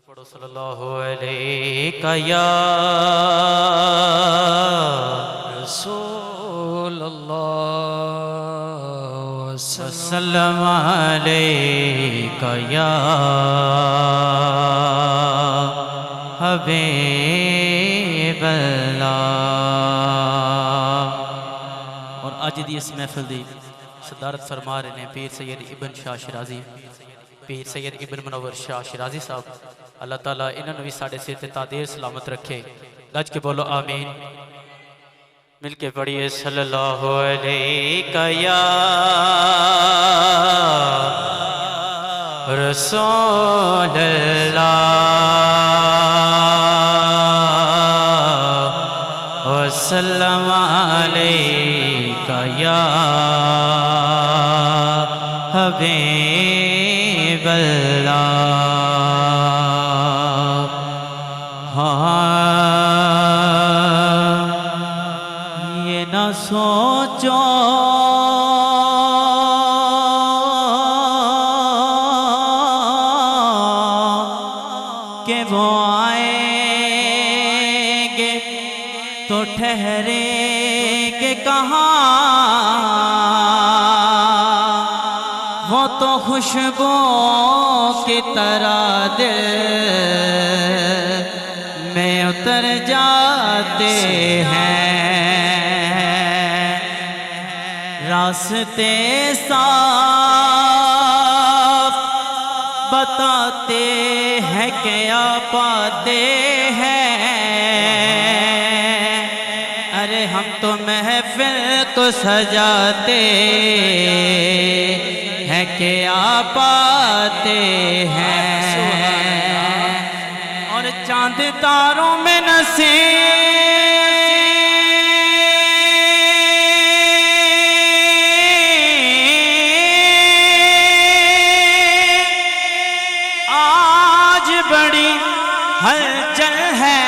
پڑھو صلی اللہ علیہ یا رسول اللہ وسلم علیہ یا حبیب اللہ۔ اور آج دی اس محفل دی صدارت فرما رہے ہیں پیر سید ابن شاہ شرازی، پیر سید ابن منور شاہ شرازی صاحب۔ اللہ تعالیٰ انہوں نے ساڑھے سے تعدیر سلامت رکھے۔ گج کے بولو آمین، مل کے پڑھیے صلی اللہ علیہ یا رسول اللہ وسلم علیہ یا حبیب اللہ۔ یہ نہ سوچو کہ وہ آئیں گے تو ٹھہریں گے کہاں، وہ تو خوشبو کی طرح دل میں اتر جاتے ہیں، راستے صاف بتاتے ہیں کہ آپ پاتے ہیں۔ ارے ہم تو محفل کو سجاتے ہیں کہ آپ آتے ہیں، اور چاند تاروں میں آج بڑی ہلچل ہے،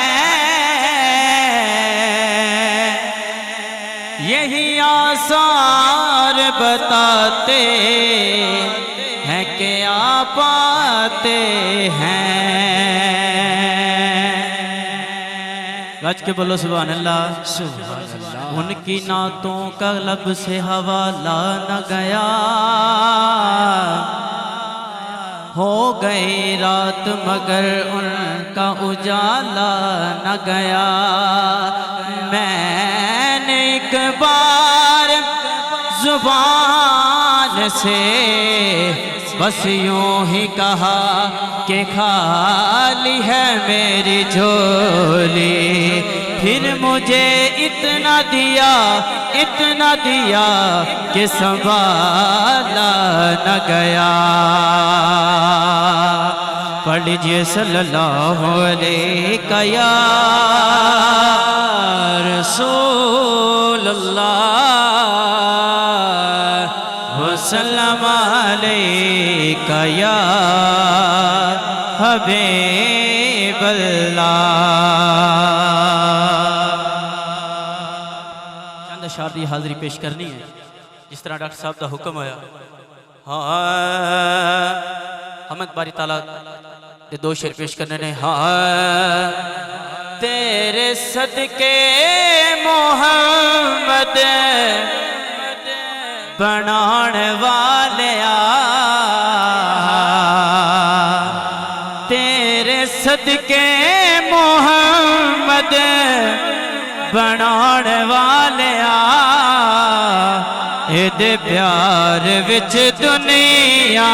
یہی آثار بتاتے ہیں کہ آپ آتے ہیں۔ گج کے بولو سبحان اللہ۔ ان کی نعتوں کا لب سے حوالہ نہ گیا، ہو گئی رات مگر ان کا اجالا نہ گیا۔ میں نے ایک بار زبان سے بس یوں ہی کہا کہ خالی ہے میری جھولی، پھر مجھے اتنا دیا کہ سنبھالا نہ گیا۔ پڑھ لیجئے صلی اللہ علیہ یا رسول اللہ وسلم علیہ یا حبیب اللہ۔ چند اشعار دی حاضری پیش کرنی ہے جس طرح ڈاکٹر صاحب دا حکم ہویا۔ حمد باری تعالیٰ دے دو شعر پیش کرنے نے۔ تیرے صدقے محمد بنان والیا، تیرے صدقے محمد بنان والیا، ایدے پیار وچ دنیا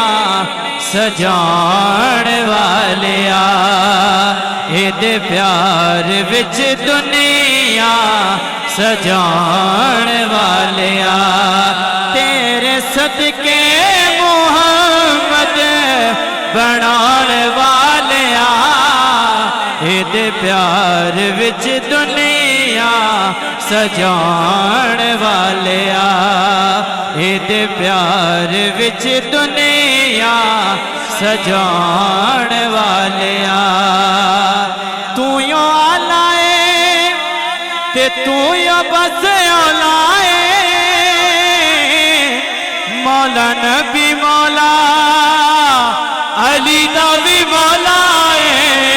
سجان والیا، ایدے پیار وچ دنیا سجان والیا، تیرے صدقے محمد بنان والیا، ایدے پیار وچ دنیا سجان والیا، ایدے پیار وچ دنیا سجان والیا۔ تو یوں آلائے تے تو یوں بس آلائے، مولا نبی مولا علی دا بھی مولا ہے،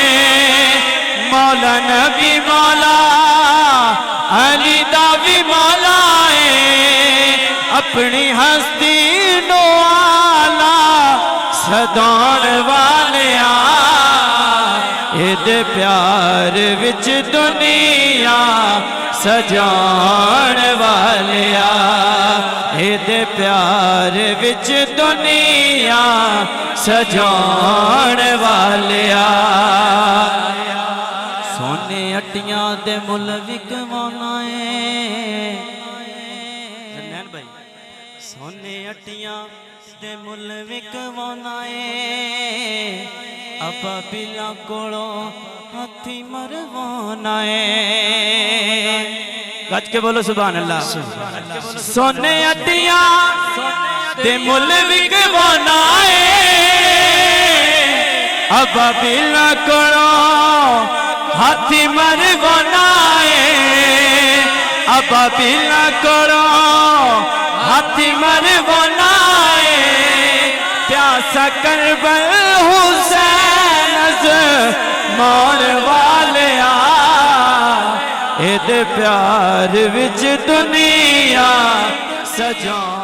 اپنی ہستی نو آلہ سدان والیا دے پیار وچ دنیا سجان والیا دے پیار وچ دنیا سجان والیا سونے اٹیاں دے مل وکوانا زنین بھائی سونے اٹیاں دے مل وکوانا ابا بلا کولو ہاتھی مروانا گج کے بولو سبحان اللہ سونے اٹیاں دے مل وکوانا ابا بلا کولو ہاتھی مروانا ابا بلا کولو ہاتھی مروانا پیاسا کربل حسین مان والیا دے پیار وچ دنیا سجان